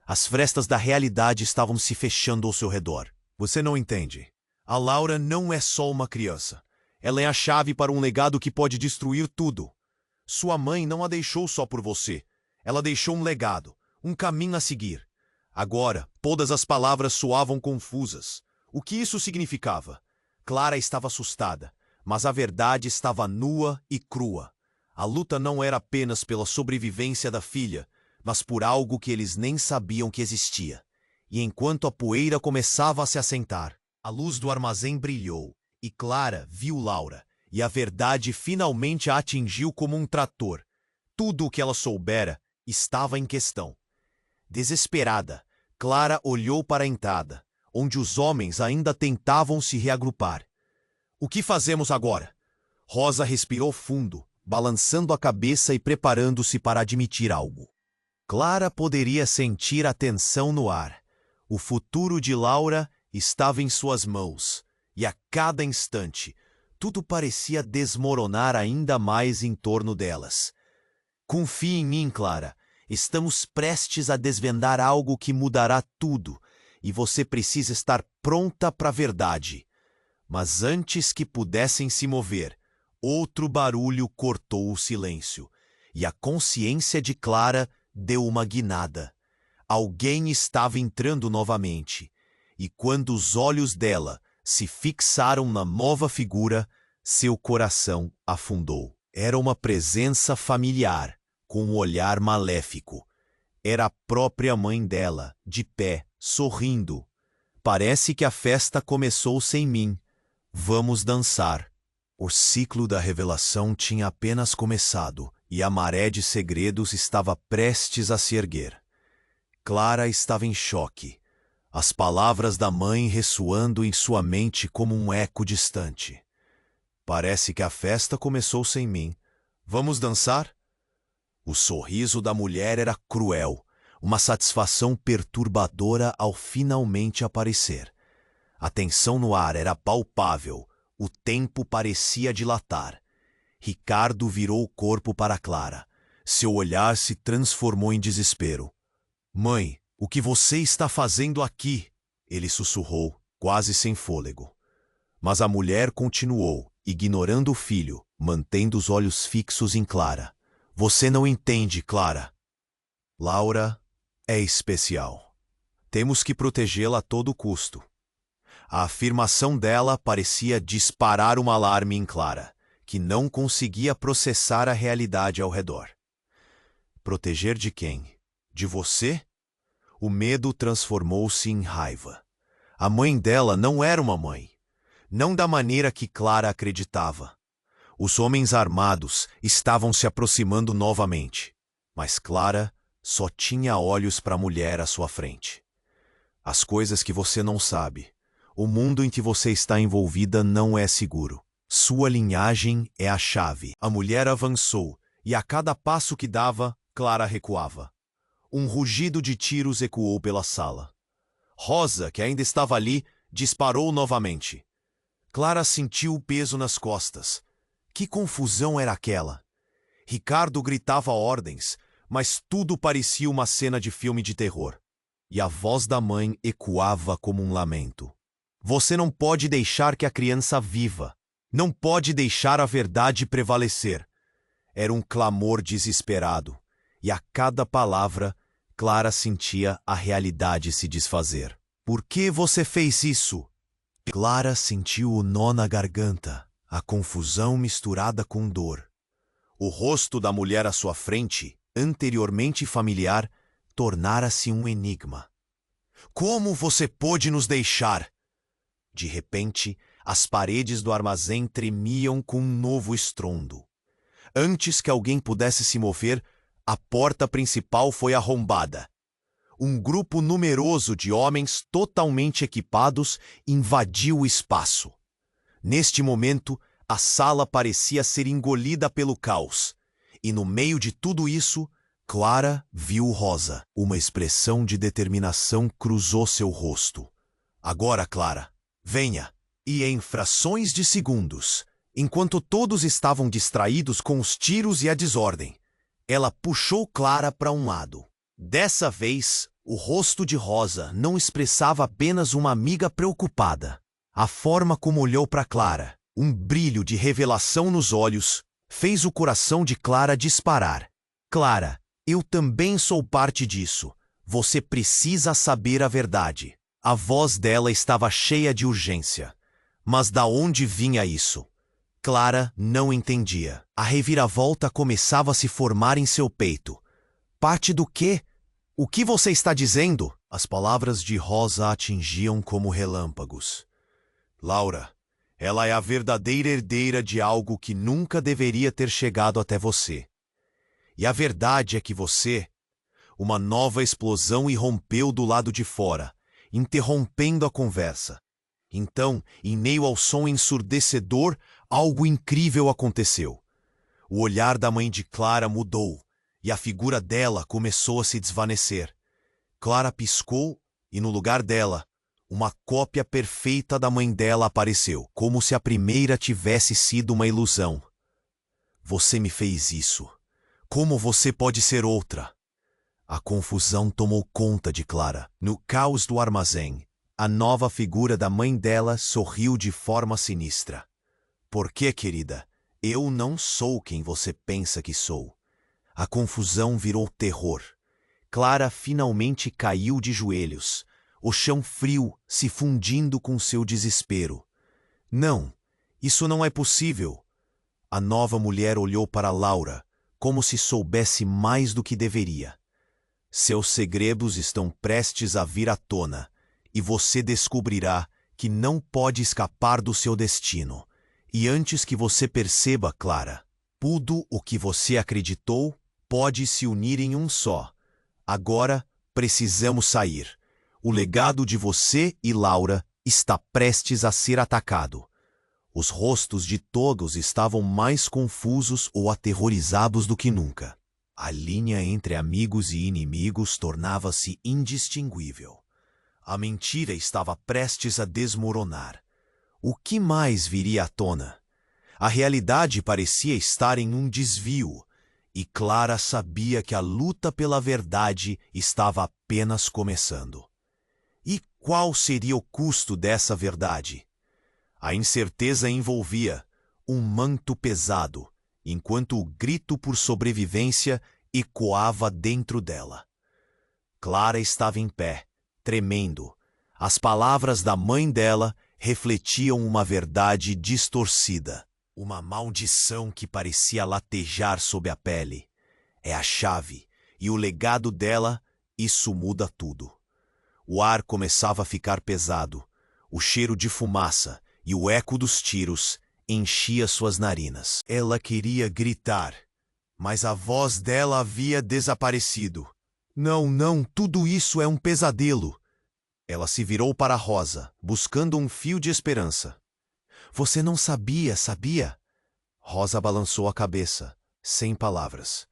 As frestas da realidade estavam se fechando ao seu redor. Você não entende. A Laura não é só uma criança. Ela é a chave para um legado que pode destruir tudo. Sua mãe não a deixou só por você. Ela deixou um legado, um caminho a seguir. Agora, todas as palavras soavam confusas. O que isso significava? Clara estava assustada, mas a verdade estava nua e crua. A luta não era apenas pela sobrevivência da filha, mas por algo que eles nem sabiam que existia. E enquanto a poeira começava a se assentar, a luz do armazém brilhou, e Clara viu Laura, e a verdade finalmente a atingiu como um trator. Tudo o que ela soubera estava em questão. Desesperada, Clara olhou para a entrada, onde os homens ainda tentavam se reagrupar. O que fazemos agora? Rosa respirou fundo, balançando a cabeça e preparando-se para admitir algo. Clara poderia sentir a tensão no ar. O futuro de Laura estava em suas mãos, e a cada instante, tudo parecia desmoronar ainda mais em torno delas. Confie em mim, Clara. Estamos prestes a desvendar algo que mudará tudo, e você precisa estar pronta para a verdade. Mas antes que pudessem se mover, outro barulho cortou o silêncio, e a consciência de Clara deu uma guinada. Alguém estava entrando novamente, e quando os olhos dela se fixaram na nova figura, seu coração afundou. Era uma presença familiar, com um olhar maléfico. Era a própria mãe dela, de pé, sorrindo. Parece que a festa começou sem mim. Vamos dançar. O ciclo da revelação tinha apenas começado, e a maré de segredos estava prestes a se erguer. Clara estava em choque, as palavras da mãe ressoando em sua mente como um eco distante. Parece que a festa começou sem mim. Vamos dançar? O sorriso da mulher era cruel, uma satisfação perturbadora ao finalmente aparecer. A tensão no ar era palpável, o tempo parecia dilatar. Ricardo virou o corpo para Clara. Seu olhar se transformou em desespero. Mãe, o que você está fazendo aqui? Ele sussurrou, quase sem fôlego. Mas a mulher continuou, ignorando o filho, mantendo os olhos fixos em Clara. Você não entende, Clara. Laura é especial. Temos que protegê-la a todo custo. A afirmação dela parecia disparar um alarme em Clara, que não conseguia processar a realidade ao redor. Proteger de quem? De você? O medo transformou-se em raiva. A mãe dela não era uma mãe. Não da maneira que Clara acreditava. Os homens armados estavam se aproximando novamente, mas Clara só tinha olhos para a mulher à sua frente. As coisas que você não sabe. O mundo em que você está envolvida não é seguro. Sua linhagem é a chave. A mulher avançou, e a cada passo que dava, Clara recuava. Um rugido de tiros ecoou pela sala. Rosa, que ainda estava ali, disparou novamente. Clara sentiu o peso nas costas. Que confusão era aquela? Ricardo gritava ordens, mas tudo parecia uma cena de filme de terror. E a voz da mãe ecoava como um lamento. Você não pode deixar que a criança viva. Não pode deixar a verdade prevalecer. Era um clamor desesperado, e a cada palavra, Clara sentia a realidade se desfazer. Por que você fez isso? Clara sentiu o nó na garganta, a confusão misturada com dor. O rosto da mulher à sua frente, anteriormente familiar, tornara-se um enigma. Como você pôde nos deixar? De repente, as paredes do armazém tremiam com um novo estrondo. Antes que alguém pudesse se mover, a porta principal foi arrombada. Um grupo numeroso de homens totalmente equipados invadiu o espaço. Neste momento, a sala parecia ser engolida pelo caos. E no meio de tudo isso, Clara viu Rosa. Uma expressão de determinação cruzou seu rosto. Agora, Clara, venha. E em frações de segundos, enquanto todos estavam distraídos com os tiros e a desordem, ela puxou Clara para um lado. Dessa vez, o rosto de Rosa não expressava apenas uma amiga preocupada. A forma como olhou para Clara, um brilho de revelação nos olhos, fez o coração de Clara disparar. Clara, eu também sou parte disso. Você precisa saber a verdade. A voz dela estava cheia de urgência. Mas da onde vinha isso? Clara não entendia. A reviravolta começava a se formar em seu peito. Parte do quê? O que você está dizendo? As palavras de Rosa a atingiam como relâmpagos. Laura, ela é a verdadeira herdeira de algo que nunca deveria ter chegado até você. E a verdade é que você... Uma nova explosão irrompeu do lado de fora, interrompendo a conversa. Então, em meio ao som ensurdecedor, algo incrível aconteceu. O olhar da mãe de Clara mudou, e a figura dela começou a se desvanecer. Clara piscou, e no lugar dela, uma cópia perfeita da mãe dela apareceu, como se a primeira tivesse sido uma ilusão. Você me fez isso. Como você pode ser outra? A confusão tomou conta de Clara. No caos do armazém, a nova figura da mãe dela sorriu de forma sinistra. Por que, querida? Eu não sou quem você pensa que sou. A confusão virou terror. Clara finalmente caiu de joelhos, o chão frio se fundindo com seu desespero. Não, isso não é possível. A nova mulher olhou para Laura, como se soubesse mais do que deveria. Seus segredos estão prestes a vir à tona, e você descobrirá que não pode escapar do seu destino. E antes que você perceba, Clara, tudo o que você acreditou pode se unir em um só. Agora precisamos sair. O legado de você e Laura está prestes a ser atacado. Os rostos de todos estavam mais confusos ou aterrorizados do que nunca. A linha entre amigos e inimigos tornava-se indistinguível. A mentira estava prestes a desmoronar. O que mais viria à tona? A realidade parecia estar em um desvio, E Clara sabia que a luta pela verdade estava apenas começando. E qual seria o custo dessa verdade? A incerteza envolvia um manto pesado, enquanto o grito por sobrevivência ecoava dentro dela. Clara estava em pé, tremendo. As palavras da mãe dela refletiam uma verdade distorcida. Uma maldição que parecia latejar sob a pele. É a chave, e o legado dela, isso muda tudo. O ar começava a ficar pesado. O cheiro de fumaça e o eco dos tiros enchia suas narinas. Ela queria gritar, mas a voz dela havia desaparecido. Não, não, tudo isso é um pesadelo. Ela se virou para Rosa, buscando um fio de esperança. Você não sabia, sabia? Rosa balançou a cabeça, sem palavras.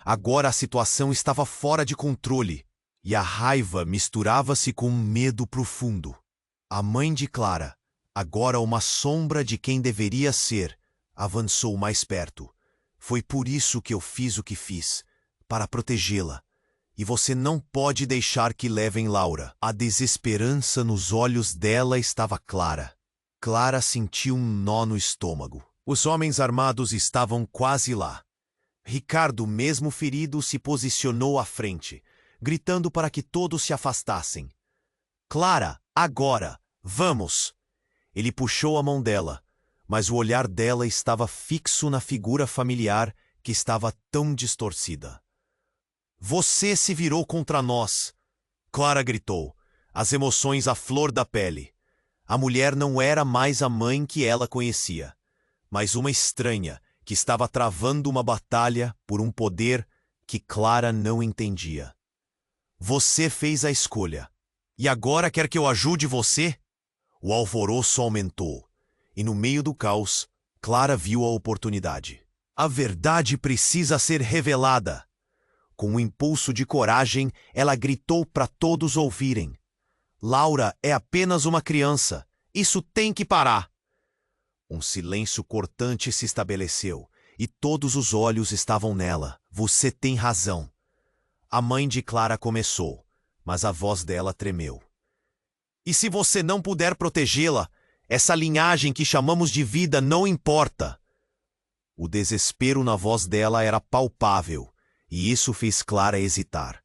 Agora a situação estava fora de controle, e a raiva misturava-se com um medo profundo. A mãe de Clara, agora uma sombra de quem deveria ser, avançou mais perto. Foi por isso que eu fiz o que fiz, para protegê-la. E você não pode deixar que levem Laura. A desesperança nos olhos dela estava clara. Clara sentiu um nó no estômago. Os homens armados estavam quase lá. Ricardo, mesmo ferido, se posicionou à frente, gritando para que todos se afastassem. Clara, agora, vamos! Ele puxou a mão dela, mas o olhar dela estava fixo na figura familiar que estava tão distorcida. Você se virou contra nós! Clara gritou, as emoções à flor da pele. A mulher não era mais a mãe que ela conhecia, mas uma estranha que estava travando uma batalha por um poder que Clara não entendia. Você fez a escolha, e agora quer que eu ajude você? O alvoroço aumentou, e no meio do caos, Clara viu a oportunidade. A verdade precisa ser revelada. Com um impulso de coragem, ela gritou para todos ouvirem. Laura é apenas uma criança. Isso tem que parar. Um silêncio cortante se estabeleceu, e todos os olhos estavam nela. Você tem razão. A mãe de Clara começou, mas a voz dela tremeu. E se você não puder protegê-la, essa linhagem que chamamos de vida não importa. O desespero na voz dela era palpável, e isso fez Clara hesitar.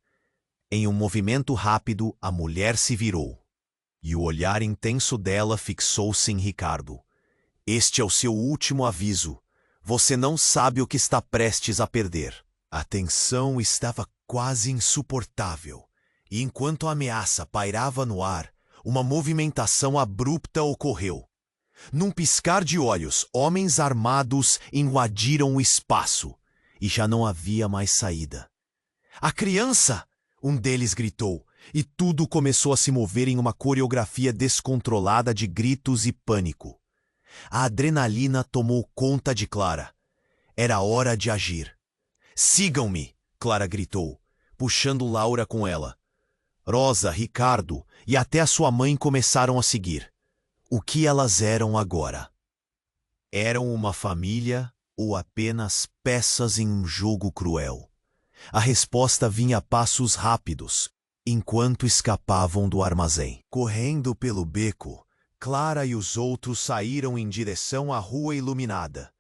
Em um movimento rápido, a mulher se virou, e o olhar intenso dela fixou-se em Ricardo. Este é o seu último aviso. Você não sabe o que está prestes a perder. A tensão estava quase insuportável, e enquanto a ameaça pairava no ar, uma movimentação abrupta ocorreu. Num piscar de olhos, homens armados invadiram o espaço, e já não havia mais saída. A criança! Um deles gritou, e tudo começou a se mover em uma coreografia descontrolada de gritos e pânico. A adrenalina tomou conta de Clara. Era hora de agir. Sigam-me! Clara gritou, puxando Laura com ela. Rosa, Ricardo e até a sua mãe começaram a seguir. O que elas eram agora? Eram uma família ou apenas peças em um jogo cruel? A resposta vinha a passos rápidos, enquanto escapavam do armazém. Correndo pelo beco, Clara e os outros saíram em direção à rua iluminada.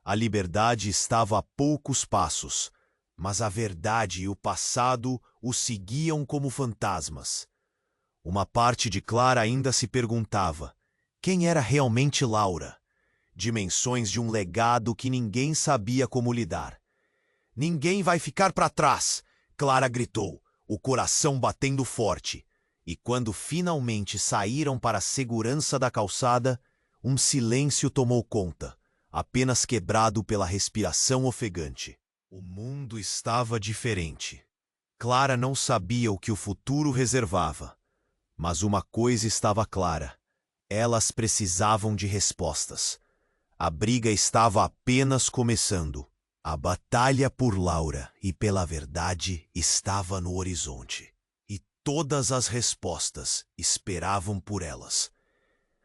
A liberdade estava a poucos passos, mas a verdade e o passado o seguiam como fantasmas. Uma parte de Clara ainda se perguntava: quem era realmente Laura? Dimensões de um legado que ninguém sabia como lidar. Ninguém vai ficar para trás! Clara gritou, o coração batendo forte. E quando finalmente saíram para a segurança da calçada, um silêncio tomou conta, apenas quebrado pela respiração ofegante. O mundo estava diferente. Clara não sabia o que o futuro reservava. Mas uma coisa estava clara. Elas precisavam de respostas. A briga estava apenas começando. A batalha por Laura e pela verdade estava no horizonte. E todas as respostas esperavam por elas.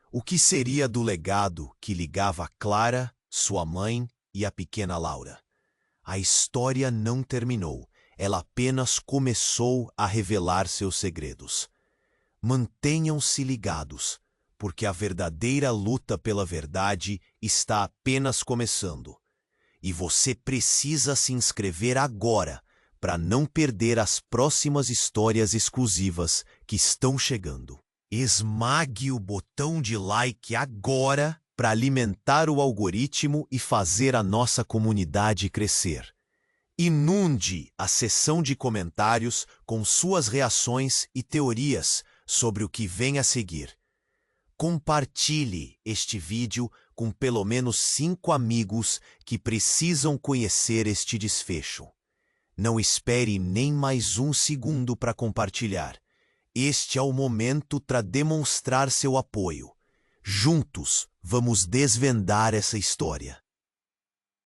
O que seria do legado que ligava Clara, sua mãe e a pequena Laura? A história não terminou, ela apenas começou a revelar seus segredos. Mantenham-se ligados, porque a verdadeira luta pela verdade está apenas começando. E você precisa se inscrever agora para não perder as próximas histórias exclusivas que estão chegando. Esmague o botão de like agora para alimentar o algoritmo e fazer a nossa comunidade crescer. Inunde a seção de comentários com suas reações e teorias sobre o que vem a seguir. Compartilhe este vídeo com pelo menos 5 amigos que precisam conhecer este desfecho. Não espere nem mais um segundo para compartilhar. Este é o momento para demonstrar seu apoio. Juntos, vamos desvendar essa história.